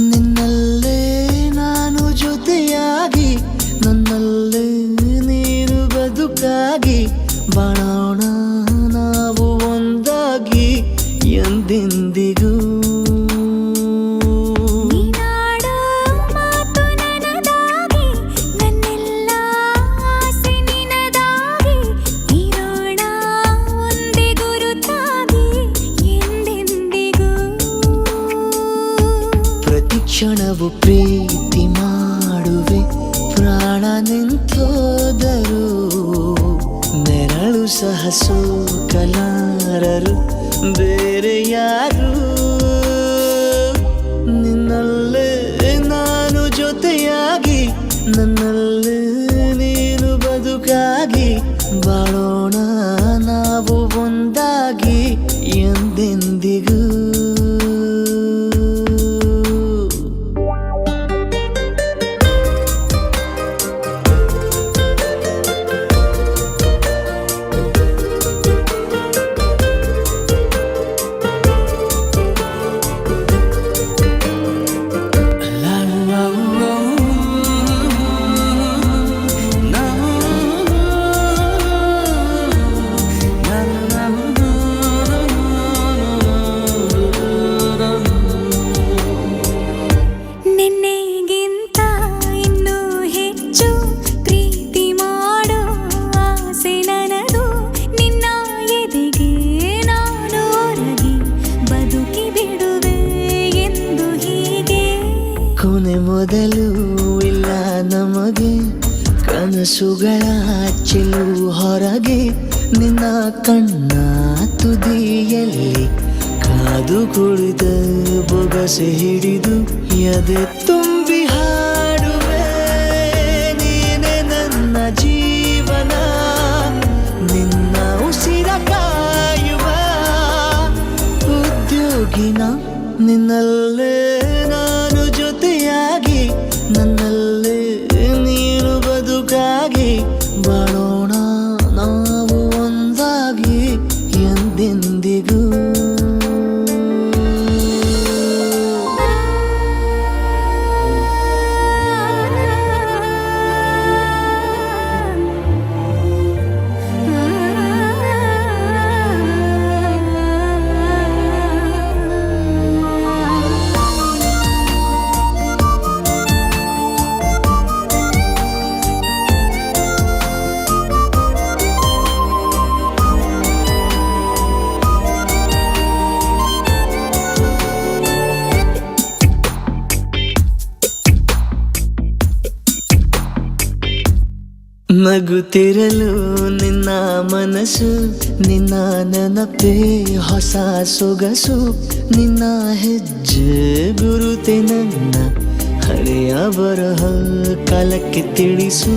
ನಿನ್ನಲ್ಲೇ ನಾನು ಜೊತೆಯಾಗಿ ನನ್ನಲ್ಲೇ ನೀನು ಬದುಕಾಗಿ ಬಾಳೋಣ ನಾವು ಒಂದಾಗಿ ಎಂದೆಂದಿಗೂ ಕ್ಷಣವು ಪ್ರೀತಿ ಮಾಡುವೆ ಪ್ರಾಣ ನಿಂತೋದರು ನೆರಳು ಸಹ ಸೋಕಲಾರರು ಬೇರೆ ಯಾರು ನಿನ್ನಲ್ಲೇ ನಾನು ಜೊತೆಯಾಗಿ ನನ್ನಲ್ಲೇ ನೀನು ಬದುಕಾಗಿ ಬಾಳೋಣ ನಾವು ಒಂದಾಗಿ ಎಂದೆಂದಿಗೂ ಕೊನೆ ಮೊದಲು ಇಲ್ಲ ನಮಗೆ ಕನಸುಗಳ ಚೆಲು ಹೊರಗೆ ನಿನ್ನ ಕಣ್ಣ ತುದಿಯಲ್ಲಿ ಕಾದು ಕುಳಿತ ಬೊಗಸೆ ಹಿಡಿದು ಎದೆ ತುಂಬಿ ಹಾಡುವೆ ನೀನೆ ನನ್ನ ಜೀವನ ನಿನ್ನ ಉಸಿರ ಕಾಯುವ ಉದ್ಯೋಗಿನ ನಿನ್ನಲ್ಲೇ ನಾನು ಜೊತೆಯಾಗಿ ನನ್ನಲ್ಲೇ ನೀನು ಬದುಕಾಗಿ ಬಾಳೋಣ ನಾವು ಒಂದಾಗಿ ಎಂದೆಂದಿಗೂ ನಗುತ್ತಿರಲು ನಿನ್ನ ಮನಸ್ಸು ನಿನ್ನ ನೆನಪೇ ಹೊಸ ಸೊಗಸು ನಿನ್ನ ಹೆಜ್ಜೆ ಗುರುತೆ ನನ್ನ ಹಳೆಯ ಬರಹ ಕಾಲಕ್ಕೆ ತಿಳಿಸು.